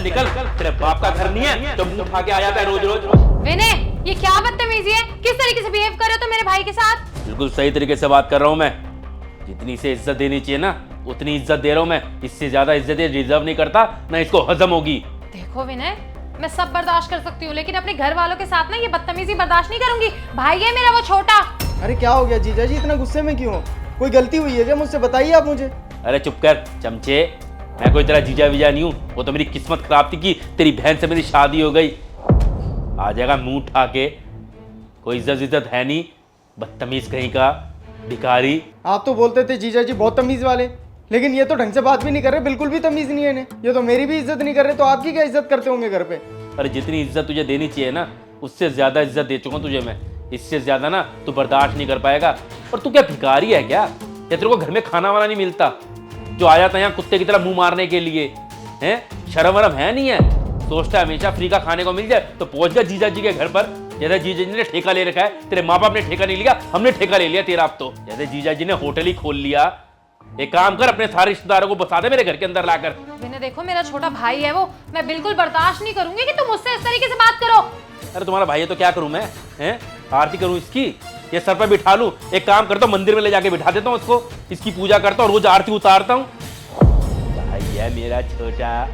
निकल, तेरे बाप का घर नहीं है तो मुंह उठा के आ जाता है रोज रोज। विनय, ये क्या बदतमीजी है? किस तरीके से बिहेव कर रहे हो तुम मेरे भाई के साथ? बिल्कुल सही तरीके से बात कर रहा हूँ मैं। जितनी इसे इज्जत देनी चाहिए ना उतनी इज्जत दे रहा हूँ मैं। इससे ज्यादा इज्जत ये डिजर्व नहीं करता, ना इसको हजम होगी। देखो विनय, मैं सब बर्दाश्त कर सकती हूँ, लेकिन अपने घर वालों के साथ ना ये बदतमीजी बर्दाश्त नहीं करूंगी। भाई है मेरा वो छोटा। अरे क्या हो गया जीजा जी, इतना गुस्से में क्यों हो? कोई गलती हुई है क्या? मुझसे बताइए आप मुझे। अरे चुप कर चमचे, मैं कोई तेरा जीजा वीजा नहीं हूँ। वो तो मेरी किस्मत खराब थी कि तेरी बहन से मेरी शादी हो गई। आ जाएगा मुंह उठा के, कोई इज्जत है नहीं, बदतमीज कहीं का, भिखारी। आप तो बोलते थे जीजा जी बहुत तमीज वाले, लेकिन ये तो ढंग से बात भी नहीं कर रहे, बिल्कुल भी तमीज नहीं है इन्हें। ये तो मेरी भी इज्जत नहीं कर रहे, तो आपकी क्या इज्जत करते होंगे घर पे? अरे जितनी इज्जत तुझे देनी चाहिए ना उससे ज्यादा इज्जत दे चुका हूँ तुझे मैं। इससे ज्यादा ना तू बर्दाश्त नहीं कर पाएगा। और तू क्या भिखारी है क्या? या तेरे को घर में खाना वाना नहीं मिलता जो आ जाता है यहाँ कुत्ते की तरह मुंह मारने के लिए? हैं, शर्म वरम है नहीं है? सोचता है हमेशा फ्री का खाने को मिल जाए तो पहुंच गया जीजा जी के घर पर। जैसे जीजा जी ने ठेका ले रखा है, तेरे माँ बाप ने ठेका नहीं लिया, हमने ठेका ले लिया तेरा। अब तो जैसे जीजा जी ने होटल ही खोल लिया। एक काम कर, अपने सारे रिश्तेदारों को बसा दे मेरे घर के अंदर लाकर। विनय देखो, मेरा छोटा भाई है वो, मैं बिल्कुल बर्दाश्त नहीं करूंगी कि तुम मुझसे इस तरीके से बात करो। अरे तुम्हारा भाई है तो क्या करूं मैं? हैं, आरती करूं इसकी? ये सर पर बिठा लूं? एक काम करता हूं, मंदिर में ले जाके बिठा देता हूं उसको, इसकी पूजा करता हूं, रोज आरती उतारता हूं। भाई है मेरा छोटा,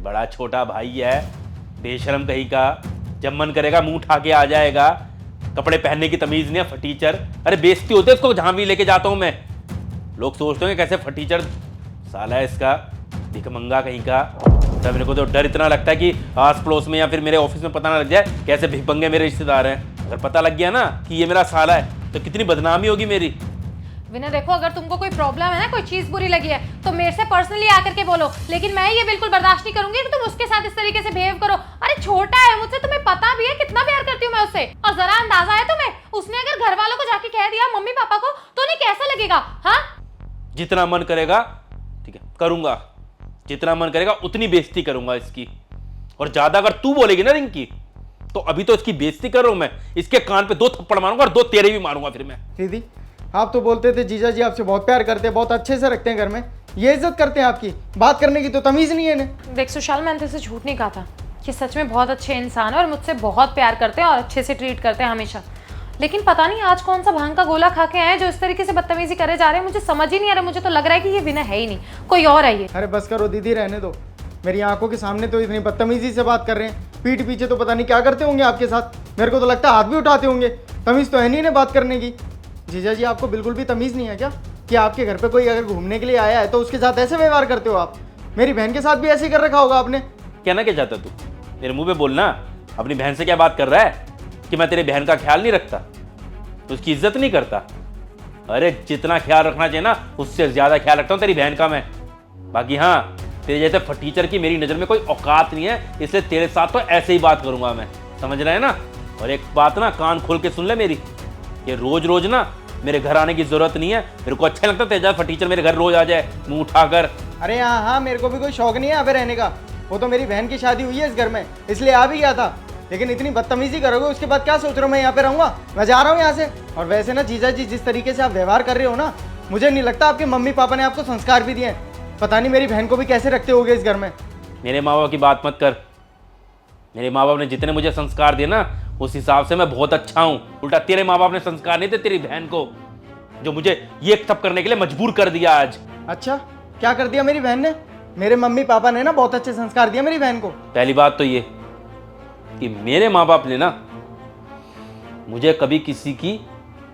बड़ा छोटा भाई है, बेशरम कहीं का। जब मन करेगा मुंह उठा के आ जाएगा। कपड़े पहनने की तमीज नहीं है, फटीचर। अरे बेइज्जती होती है उसको जहां भी लेके जाता हूं मैं। लोग सोचते होंगे कैसे फटीचर साला है इसका, भिखमंगा कहीं का। तब मेरे को तो डर इतना लगता है कि आस पड़ोस में या फिर मेरे ऑफिस में पता ना लग जाए कैसे भिखमंगे मेरे रिश्तेदार हैं। अगर पता लग गया ना कि ये मेरा साला है तो कितनी बदनामी होगी मेरी। विनय देखो, अगर तुमको कोई प्रॉब्लम है ना, कोई चीज बुरी लगी है तो मेरे से पर्सनली आकर के बोलो, लेकिन मैं ये बिल्कुल बर्दाश्त नहीं करूंगी कि तुम उसके साथ इस तरीके से बिहेव करो। अरे छोटा है मुझसे, तुम्हें पता भी है कितना प्यार करती हूँ मैं उससे। और जरा अंदाजा है तुम्हें, उसने अगर घर वालों को जाके कह दिया मम्मी पापा को, तो उन्हें कैसा लगेगा? हाँ, जितना मन करेगा ठीक है करूंगा, जितना मन करेगा उतनी बेइज्जती करूंगा इसकी। और ज्यादा अगर तू बोलेगी ना रिंकी, तो अभी तो इसकी बेइज्जती कर रहा हूं मैं, इसके कान पे 2 थप्पड़ मारूंगा और 2 तेरे भी मारूंगा फिर मैं। दीदी, आप तो बोलते थे जीजा जी आपसे बहुत प्यार करते हैं, बहुत अच्छे से रखते हैं घर में, ये इज्जत करते हैं आपकी, बात करने की तो तमीज नहीं है इन्हें। देख सुशाल, मैंने तुझसे झूठ नहीं कहा था कि सच में बहुत अच्छे इंसान है और मुझसे बहुत प्यार करते हैं और अच्छे से ट्रीट करते हैं हमेशा। लेकिन पता नहीं आज कौन सा भांग का गोला खा के आए जो इस तरीके से बदतमीजी करे जा रहे हैं। मुझे समझ ही नहीं आ रहा, मुझे तो लग रहा है कि ये विनय है ही नहीं, कोई और है ये। अरे बस करो दीदी, रहने दो। मेरी आंखों के सामने तो इतनी बदतमीजी से बात कर रहे हैं, पीठ पीछे तो पता नहीं क्या करते होंगे आपके साथ। मेरे को तो लगता है हाथ भी उठाते होंगे। तमीज़ तो है नहीं इन्हें बात करने की। जीजा जी, आपको बिल्कुल भी तमीज़ नहीं है क्या कि आपके घर पे कोई अगर घूमने के लिए आया है तो उसके साथ ऐसे व्यवहार करते हो आप? मेरी बहन के साथ भी ऐसे ही कर रखा होगा आपने। कहना क्या चाहता तू? मेरे मुंह पे बोलना। अपनी बहन से क्या बात कर रहा है कि मैं तेरे बहन का ख्याल नहीं रखता, उसकी इज्जत नहीं करता? अरे जितना ख्याल रखना चाहिए ना उससे ज्यादा ख्याल रखता हूँ तेरी बहन का मैं। बाकी हाँ, तेरे जैसे फटीचर की मेरी नज़र में कोई औकात नहीं है, इसलिए तेरे साथ तो ऐसे ही बात करूंगा मैं, समझ रहे हैं ना? और एक बात ना कान खोल के सुन ले मेरी, ये रोज रोज ना मेरे घर आने की जरूरत नहीं है। मेरे को अच्छा लगता है तेजा फटीचर मेरे घर रोज आ जाए मुंह उठाकर। अरे हाँ हाँ, मेरे को भी कोई शौक नहीं है यहाँ पे रहने का। वो तो मेरी बहन की शादी हुई है इस घर में, इसलिए आ भी गया था। लेकिन इतनी बदतमीजी करोगे उसके बाद क्या सोच रहे हो मैं यहाँ पे रहूँगा? मैं जा रहा हूँ यहाँ से। और वैसे ना जीजा जी, जिस तरीके से आप व्यवहार कर रहे हो ना, मुझे नहीं लगता आपके मम्मी पापा ने आपको संस्कार भी दिए हैं। पता नहीं मेरी बहन को भी कैसे रखते होगे इस घर में। मेरे माँ बाप की बात मत कर। मेरे माँ बाप ने जितने मुझे संस्कार दिए ना उस हिसाब से मैं बहुत अच्छा हूँ। उल्टा तेरे माँ बाप ने संस्कार नहीं थे तेरी बहन को, जो मुझे ये सब करने के लिए मजबूर कर दिया आज। अच्छा, क्या कर दिया मेरी बहन ने? मेरे मम्मी पापा ने ना बहुत अच्छे संस्कार दिए मेरी बहन को। पहली बात तो ये कि मेरे माँ बाप ने ना मुझे कभी किसी की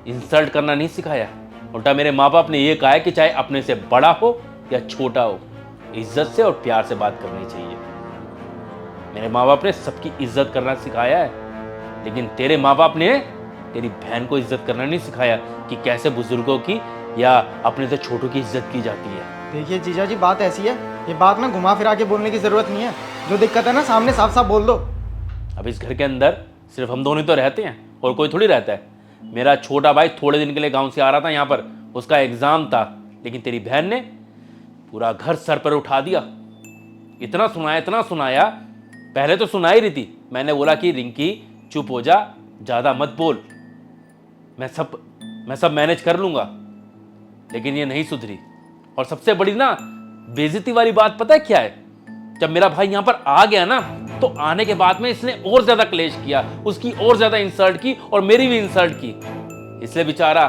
इंसल्ट करना नहीं सिखाया। उल्टा मेरे माँ बाप ने ये कहा है कि चाहे अपने से बड़ा हो या छोटा हो, इज्जत से और प्यार से बात करनी चाहिए। मेरे माँ बाप ने सबकी इज्जत करना सिखाया है, लेकिन तेरे माँ बाप ने तेरी बहन को इज्जत करना नहीं सिखाया कि कैसे बुजुर्गों की या अपने से छोटों की इज्जत की जाती है। देखिए जीजा जी, बात ऐसी है, ये बात ना घुमा फिरा के बोलने की जरूरत नहीं है। जो दिक्कत है ना सामने साफ साफ बोल दो। अब इस घर के अंदर सिर्फ हम दोनों ही तो रहते हैं और कोई थोड़ी रहता है। मेरा छोटा भाई थोड़े दिन के लिए गांव से आ रहा था यहाँ पर, उसका एग्जाम था, लेकिन तेरी बहन ने पूरा घर सर पर उठा दिया। इतना सुनाया, पहले तो सुना ही रही थी। मैंने बोला कि रिंकी चुप हो जा, ज़्यादा मत बोल, मैं सब मैनेज कर लूँगा, लेकिन ये नहीं सुधरी। और सबसे बड़ी ना बेइज्जती वाली बात पता है क्या है? जब मेरा भाई यहाँ पर आ गया ना, तो आने के बाद में इसने और ज्यादा क्लेश किया, उसकी और ज्यादा इंसल्ट की और मेरी भी इंसल्ट की। इसलिए बेचारा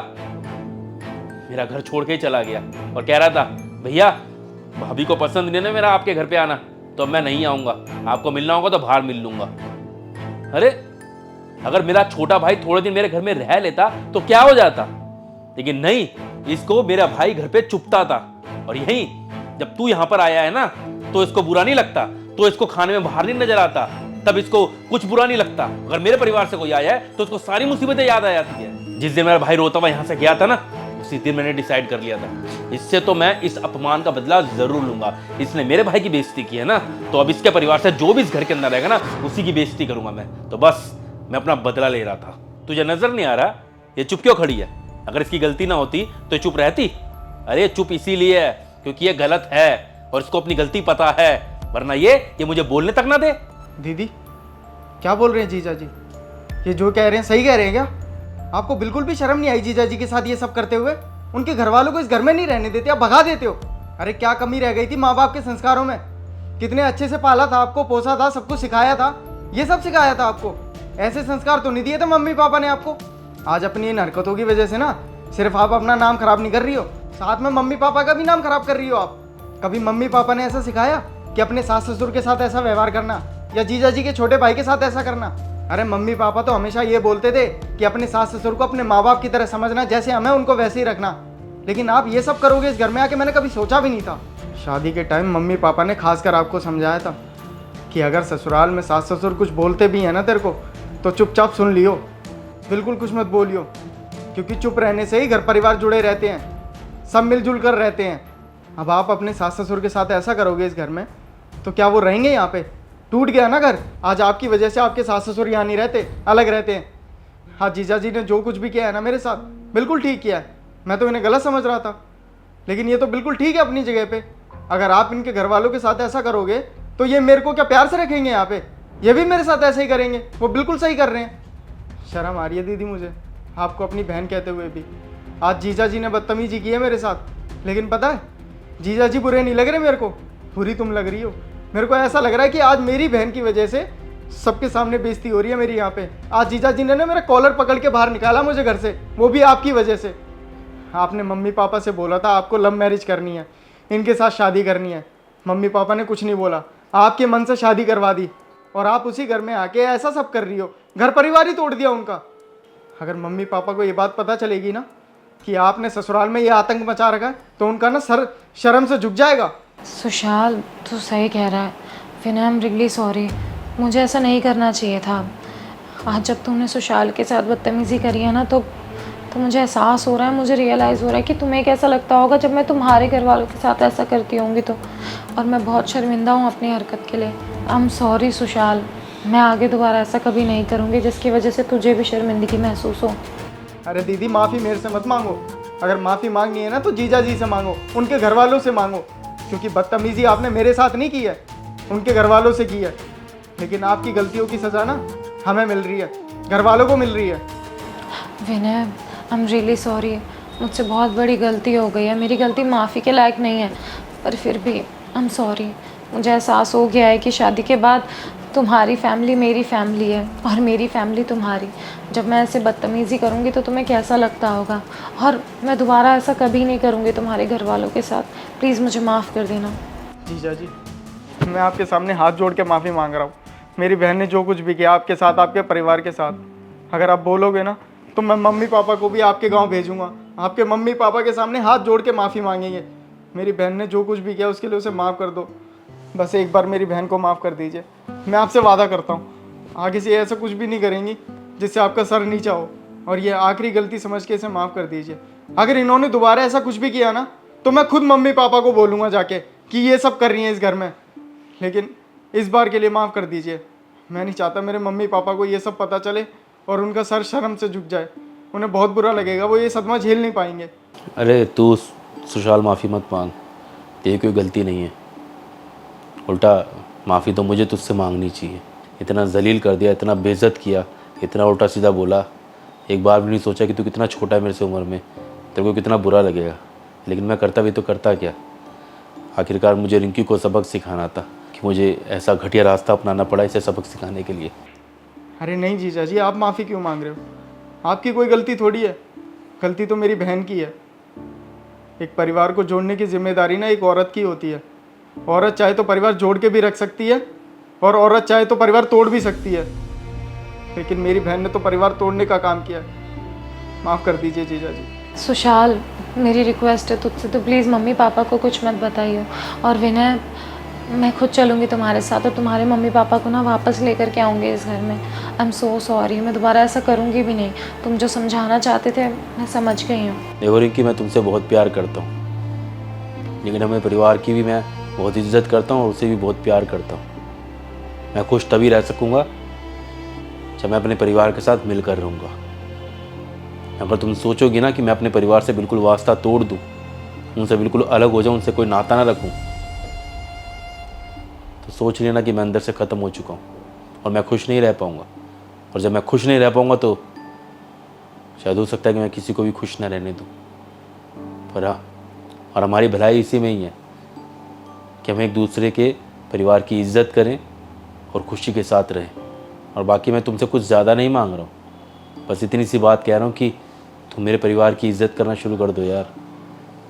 मेरा घर छोड़ के ही चला गया और कह रहा था भैया भाभी को पसंद नहीं है ना मेरा आपके घर पे आना, तो मैं नहीं आऊंगा, आपको मिलना होगा तो बाहर मिल लूंगा। अरे अगर मेरा छोटा भाई थोड़े दिन मेरे घर में रह लेता तो क्या हो जाता, लेकिन नहीं, इसको मेरा भाई घर पे चुपता था। और यही जब तू यहां पर आया है ना, तो इसको बुरा नहीं लगता, तो इसको खाने में बाहर नहीं नजर आता, तब इसको कुछ बुरा नहीं लगता। अगर मेरे परिवार से कोई आया है तो उसको सारी मुसीबतें याद आ जाती है। जिस दिन मेरा भाई रोता हुआ यहां से गया था ना, उसी दिन मैंने डिसाइड कर लिया था, इससे तो मैं इस अपमान का बदला जरूर लूंगा। इसने मेरे भाई की बेइज्जती की है ना, तो अब इसके परिवार से जो भी इस घर के अंदर रहेगा ना, उसी की बेइज्जती करूंगा मैं। तो बस मैं अपना बदला ले रहा था। तुझे नजर नहीं आ रहा ये चुप क्यों खड़ी है? अगर इसकी गलती ना होती तो चुप रहती। अरे चुप इसीलिए है क्योंकि ये गलत है और इसको अपनी गलती पता है, वरना ये मुझे बोलने तक ना दे। दीदी क्या बोल रहे हैं जीजा जी? ये जो कह रहे हैं सही कह रहे हैं क्या? आपको बिल्कुल भी शर्म नहीं आई जीजा जी के साथ ये सब करते हुए? उनके घर वालों को इस घर में नहीं रहने देते, आप भगा देते हो। अरे क्या कमी रह गई थी माँ बाप के संस्कारों में? कितने अच्छे से पाला था, आपको पोसा था, सब कुछ सिखाया था, ये सब सिखाया था आपको। ऐसे संस्कार तो नहीं दिए थे मम्मी पापा ने आपको। आज अपनी इन हरकतों की वजह से ना सिर्फ आप अपना नाम खराब नहीं कर रही हो, साथ में मम्मी पापा का भी नाम खराब कर रही हो आप। कभी मम्मी पापा ने ऐसा सिखाया कि अपने सास ससुर के साथ ऐसा व्यवहार करना, या जीजा जी के छोटे भाई के साथ ऐसा करना? अरे मम्मी पापा तो हमेशा ये बोलते थे कि अपने सास ससुर को अपने माँ बाप की तरह समझना, जैसे हमें उनको वैसे ही रखना। लेकिन आप ये सब करोगे इस घर में आके, मैंने कभी सोचा भी नहीं था। शादी के टाइम मम्मी पापा ने खासकर आपको समझाया था कि अगर ससुराल में सास ससुर कुछ बोलते भी हैं ना तेरे को, तो चुपचाप सुन लियो, बिल्कुल कुछ मत बोलियो, क्योंकि चुप रहने से ही घर परिवार जुड़े रहते हैं, सब मिलजुल कर रहते हैं। अब आप अपने सास ससुर के साथ ऐसा करोगे इस घर में, तो क्या वो रहेंगे यहाँ पे? टूट गया ना घर। आज आपकी वजह से आपके सास ससुर यहाँ नहीं रहते, अलग रहते हैं। हाँ, जीजा जी ने जो कुछ भी किया है ना मेरे साथ, बिल्कुल ठीक किया है। मैं तो इन्हें गलत समझ रहा था, लेकिन ये तो बिल्कुल ठीक है अपनी जगह पे। अगर आप इनके घर वालों के साथ ऐसा करोगे तो ये मेरे को क्या प्यार से रखेंगे यहाँ पे? ये भी मेरे साथ ऐसे ही करेंगे। वो बिल्कुल सही कर रहे हैं। शर्म आ रही है दीदी मुझे आपको अपनी बहन कहते हुए भी। आज जीजा जी ने बदतमीजी की है मेरे साथ, लेकिन पता है जीजा जी बुरे नहीं लग रहे मेरे को, बुरी तुम लग रही हो। मेरे को ऐसा लग रहा है कि आज मेरी बहन की वजह से सबके सामने बेइज्जती हो रही है मेरी यहाँ पे। आज जीजा जी ने ना मेरा कॉलर पकड़ के बाहर निकाला मुझे घर से, वो भी आपकी वजह से। आपने मम्मी पापा से बोला था आपको लव मैरिज करनी है, इनके साथ शादी करनी है। मम्मी पापा ने कुछ नहीं बोला, आपके मन से शादी करवा दी, और आप उसी घर में आके ऐसा सब कर रही हो, घर परिवार ही तोड़ दिया उनका। अगर मम्मी पापा को ये बात पता चलेगी ना कि आपने ससुराल में ये आतंक मचा रखा है, तो उनका ना सर शर्म से झुक जाएगा। सुशाल तू सही कह रहा है, विनय आई एम रियली सॉरी, मुझे ऐसा नहीं करना चाहिए था। आज जब तुमने सुशाल के साथ बदतमीज़ी करी है ना, तो मुझे एहसास हो रहा है, मुझे रियलाइज़ हो रहा है कि तुम्हें कैसा लगता होगा जब मैं तुम्हारे घर वालों के साथ ऐसा करती होंगी तो। और मैं बहुत शर्मिंदा हूँ अपनी हरकत के लिए। आई एम सॉरी सुशाल, मैं आगे दोबारा ऐसा कभी नहीं करूँगी जिसकी वजह से तुझे भी शर्मिंदगी महसूस हो। अरे दीदी माफ़ी मेरे से मत मांगो, अगर माफ़ी मांगनी है ना तो जीजा जी से मांगो, उनके घर वालों से मांगो, क्योंकि बदतमीज़ी आपने मेरे साथ नहीं की है, उनके घर वालों से की है। लेकिन आपकी गलतियों की सज़ा ना हमें मिल रही है, घर वालों को मिल रही है। विनय आई एम रियली सॉरी, मुझसे बहुत बड़ी गलती हो गई है, मेरी गलती माफ़ी के लायक नहीं है, पर फिर भी आई एम सॉरी। मुझे एहसास हो गया है कि शादी के बाद तुम्हारी फैमिली मेरी फैमिली है और मेरी फैमिली तुम्हारी। जब मैं ऐसे बदतमीज़ी करूँगी तो तुम्हें कैसा लगता होगा, और मैं दोबारा ऐसा कभी नहीं करूँगी तुम्हारे घर वालों के साथ। प्लीज़ मुझे माफ़ कर देना। जीजा जी मैं आपके सामने हाथ जोड़ के माफ़ी मांग रहा हूँ। मेरी बहन ने जो कुछ भी किया आपके साथ, आपके परिवार के साथ, अगर आप बोलोगे ना तो मैं मम्मी पापा को भी आपके गांव भेजूंगा। आपके मम्मी पापा के सामने हाथ जोड़ के माफ़ी मांगेंगे। मेरी बहन ने जो कुछ भी किया उसके लिए उसे माफ़ कर दो। बस एक बार मेरी बहन को माफ़ कर दीजिए। मैं आपसे वादा करता हूँ आगे से ऐसा कुछ भी नहीं करेंगी जिससे आपका सर नीचा हो, और ये आखिरी गलती समझ के इसे माफ़ कर दीजिए। अगर इन्होंने दोबारा ऐसा कुछ भी किया ना तो मैं खुद मम्मी पापा को बोलूँगा जाके कि ये सब कर रही हैं इस घर में। लेकिन इस बार के लिए माफ़ कर दीजिए। मैं नहीं चाहता मेरे मम्मी पापा को ये सब पता चले और उनका सर शर्म से झुक जाए। उन्हें बहुत बुरा लगेगा, वो ये सदमा झेल नहीं पाएंगे। अरे तू सुशाल माफ़ी मत मांग, तेरी कोई गलती नहीं है। उल्टा माफ़ी तो मुझे तुझसे मांगनी चाहिए। इतना जलील कर दिया, इतना बेइज्जत किया, इतना उल्टा सीधा बोला, एक बार भी नहीं सोचा कि तू कितना छोटा है मेरे से उम्र में, तेरे को कितना बुरा लगेगा। लेकिन मैं करता भी तो करता क्या, आखिरकार मुझे रिंकी को सबक सिखाना था कि कि मुझे ऐसा घटिया रास्ता अपनाना पड़ा इसे सबक सिखाने के लिए। अरे नहीं जीजा जी, आप माफ़ी क्यों मांग रहे हो? आपकी कोई गलती थोड़ी है, गलती तो मेरी बहन की है। एक परिवार को जोड़ने की जिम्मेदारी ना एक औरत की होती है। औरत चाहे तो परिवार जोड़ के भी रख सकती है और औरत चाहे तो परिवार तोड़ भी सकती है, लेकिन मेरी बहन ने तो परिवार तोड़ने का काम किया है। माफ़ कर दीजिए जीजा जी। सुशाल, मेरी रिक्वेस्ट है तुझसे, तो प्लीज़ मम्मी पापा को कुछ मत बताइए। और विनय, मैं खुद चलूँगी तुम्हारे साथ और तुम्हारे मम्मी पापा को ना वापस लेकर के आऊँगी इस घर में। आई एम सो सॉरी, मैं दोबारा ऐसा करूँगी भी नहीं। तुम जो समझाना चाहते थे मैं समझ गई हूँ। देखो रिंकी, मैं तुमसे बहुत प्यार करता हूँ, लेकिन अपने परिवार की भी मैं बहुत इज्जत करता हूँ और उसे भी बहुत प्यार करता हूँ। मैं खुश तभी रह सकूँगा जब मैं अपने परिवार के साथ मिलकर रहूँगा। अगर तुम सोचोगी ना कि मैं अपने परिवार से बिल्कुल वास्ता तोड़ दूँ, उनसे बिल्कुल अलग हो जाऊँ, उनसे कोई नाता ना रखूँ, तो सोच लेना कि मैं अंदर से ख़त्म हो चुका हूँ और मैं खुश नहीं रह पाऊँगा। और जब मैं खुश नहीं रह पाऊँगा तो शायद हो सकता है कि मैं किसी को भी खुश ना रहने दूँ। पर हाँ, और हमारी भलाई इसी में ही है कि हम एक दूसरे के परिवार की इज्जत करें और खुशी के साथ रहें। और बाकी मैं तुमसे कुछ ज़्यादा नहीं मांग रहा हूँ, बस इतनी सी बात कह रहा हूँ कि तुम मेरे परिवार की इज़्ज़त करना शुरू कर दो यार,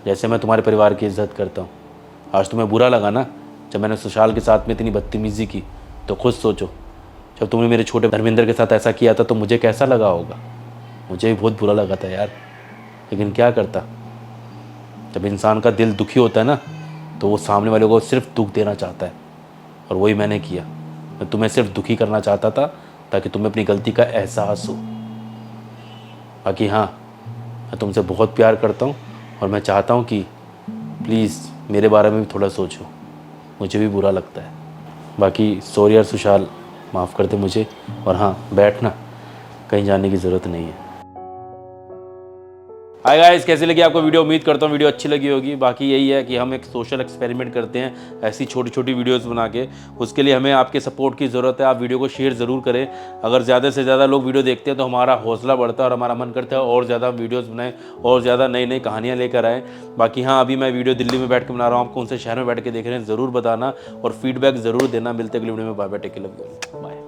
जैसे मैं तुम्हारे परिवार की इज़्ज़त करता हूँ। आज तुम्हें बुरा लगा ना जब मैंने सुशाल के साथ में इतनी बदतमीज़ी की, तो खुद सोचो जब तुमने मेरे छोटे धर्मेंद्र के साथ ऐसा किया था तो मुझे कैसा लगा होगा। मुझे भी बहुत बुरा लगा था यार, लेकिन क्या करता। जब इंसान का दिल दुखी होता है ना तो वो सामने वाले को सिर्फ दुख देना चाहता है, और वही मैंने किया। मैं तुम्हें सिर्फ दुखी करना चाहता था ताकि तुम्हें अपनी गलती का एहसास हो। बाकी हाँ, मैं तुमसे बहुत प्यार करता हूँ और मैं चाहता हूँ कि प्लीज़ मेरे बारे में भी थोड़ा सोचो, मुझे भी बुरा लगता है। बाकी सॉरी यार सुशाल, माफ़ कर दे मुझे। और हाँ, बैठना, कहीं जाने की ज़रूरत नहीं है। हाय गाइस, कैसी लगी आपको वीडियो? उम्मीद करता हूँ वीडियो अच्छी लगी होगी। बाकी यही है कि हम एक सोशल एक्सपेरिमेंट करते हैं ऐसी छोटी छोटी वीडियोस बना के। उसके लिए हमें आपके सपोर्ट की ज़रूरत है। आप वीडियो को शेयर ज़रूर करें। अगर ज़्यादा से ज़्यादा लोग वीडियो देखते हैं तो हमारा हौसला बढ़ता है और हमारा मन करता है और ज़्यादा वीडियोज़ बनाएं और ज़्यादा नई नई कहानियाँ लेकर आएँ। बाकी हाँ, अभी मैं वीडियो दिल्ली में बैठ के बना रहा हूँ, आप कौन से शहर में बैठ के देख रहे हैं ज़रूर बताना और फीडबैक ज़रूर देना। मिलते अगली वीडियो में। Bye bye, take care, love you, bye.